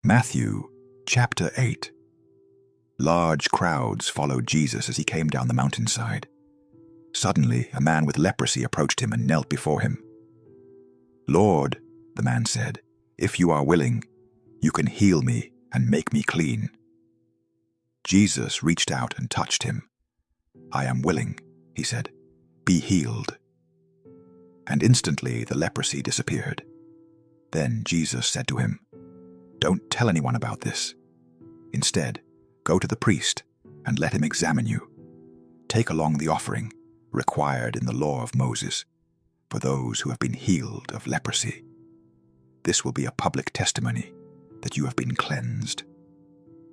Matthew chapter 8. Large crowds followed Jesus as he came down the mountainside. Suddenly, a man with leprosy approached him and knelt before him. "Lord," the man said, "if you are willing, you can heal me and make me clean." Jesus reached out and touched him. "I am willing," he said. "Be healed." And instantly the leprosy disappeared. Then Jesus said to him, "Don't tell anyone about this. Instead, go to the priest and let him examine you. Take along the offering required in the law of Moses for those who have been healed of leprosy. This will be a public testimony that you have been cleansed."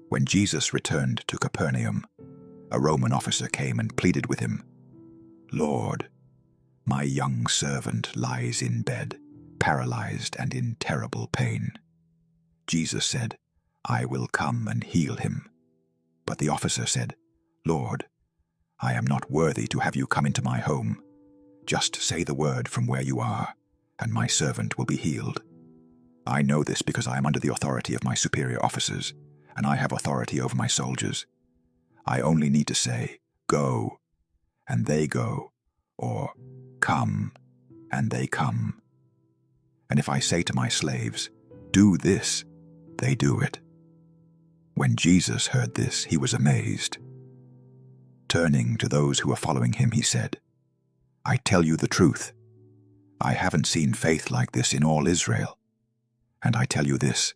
When Jesus returned to Capernaum, a Roman officer came and pleaded with him, "Lord, my young servant lies in bed, paralyzed and in terrible pain." Jesus said, "I will come and heal him." But the officer said, "Lord, I am not worthy to have you come into my home. Just say the word from where you are, and my servant will be healed. I know this because I am under the authority of my superior officers, and I have authority over my soldiers. I only need to say, 'Go,' and they go, or 'Come,' and they come. And if I say to my slaves, 'Do this,' they do it." When Jesus heard this, he was amazed. Turning to those who were following him, he said, "I tell you the truth. I haven't seen faith like this in all Israel. And I tell you this,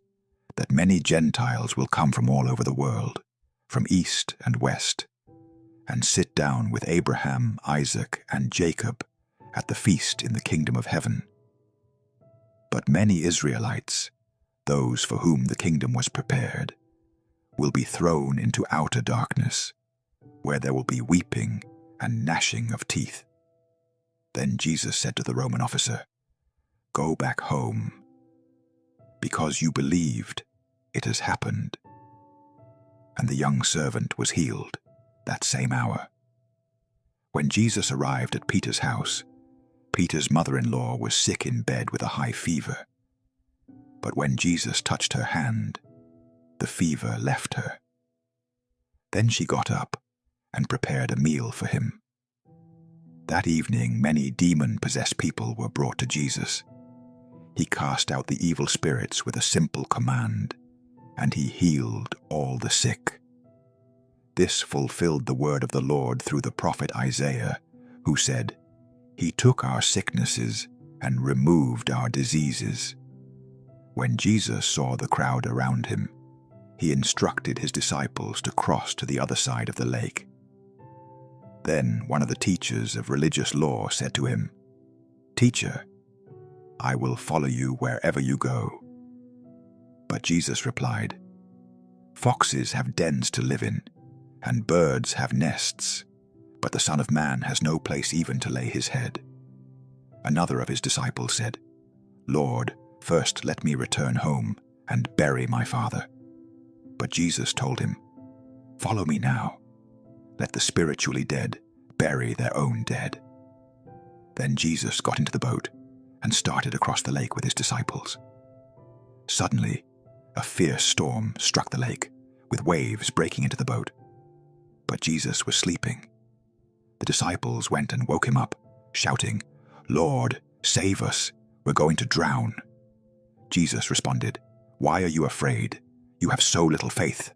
that many Gentiles will come from all over the world, from east and west, and sit down with Abraham, Isaac, and Jacob at the feast in the kingdom of heaven. But many Israelites, those for whom the kingdom was prepared, will be thrown into outer darkness, where there will be weeping and gnashing of teeth." Then Jesus said to the Roman officer, "Go back home. Because you believed, it has happened." And the young servant was healed that same hour. When Jesus arrived at Peter's house, Peter's mother-in-law was sick in bed with a high fever. But when Jesus touched her hand, the fever left her. Then she got up and prepared a meal for him. That evening, many demon-possessed people were brought to Jesus. He cast out the evil spirits with a simple command, and he healed all the sick. This fulfilled the word of the Lord through the prophet Isaiah, who said, "He took our sicknesses and removed our diseases." When Jesus saw the crowd around him, he instructed his disciples to cross to the other side of the lake. Then one of the teachers of religious law said to him, "Teacher, I will follow you wherever you go." But Jesus replied, "Foxes have dens to live in, and birds have nests, but the Son of Man has no place even to lay his head." Another of his disciples said, "Lord, first let me return home and bury my father." But Jesus told him, "Follow me now. Let the spiritually dead bury their own dead." Then Jesus got into the boat and started across the lake with his disciples. Suddenly, a fierce storm struck the lake, with waves breaking into the boat. But Jesus was sleeping. The disciples went and woke him up, shouting, "Lord, save us, we're going to drown." Jesus responded, "Why are you afraid? You have so little faith."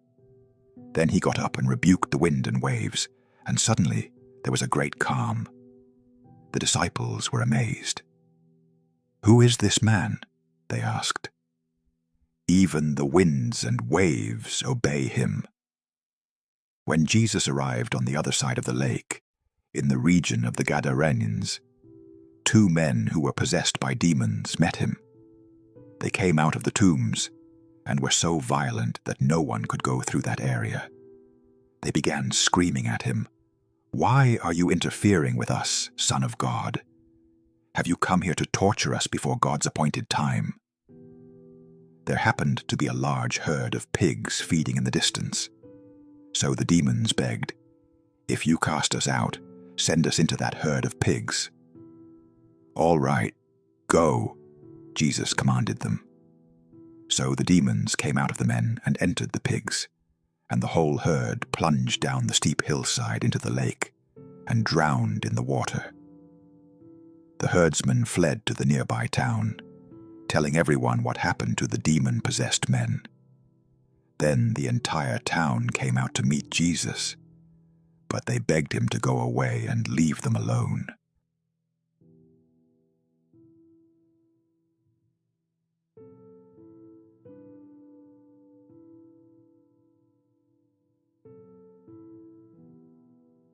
Then he got up and rebuked the wind and waves, and suddenly there was a great calm. The disciples were amazed. "Who is this man?" they asked. "Even the winds and waves obey him." When Jesus arrived on the other side of the lake, in the region of the Gadarenes, 2 men who were possessed by demons met him. They came out of the tombs and were so violent that no one could go through that area. They began screaming at him, "Why are you interfering with us, Son of God? Have you come here to torture us before God's appointed time?" There happened to be a large herd of pigs feeding in the distance. So the demons begged, "If you cast us out, send us into that herd of pigs." "All right, go," Jesus commanded them. So the demons came out of the men and entered the pigs, and the whole herd plunged down the steep hillside into the lake and drowned in the water. The herdsmen fled to the nearby town, telling everyone what happened to the demon-possessed men. Then the entire town came out to meet Jesus, but they begged him to go away and leave them alone.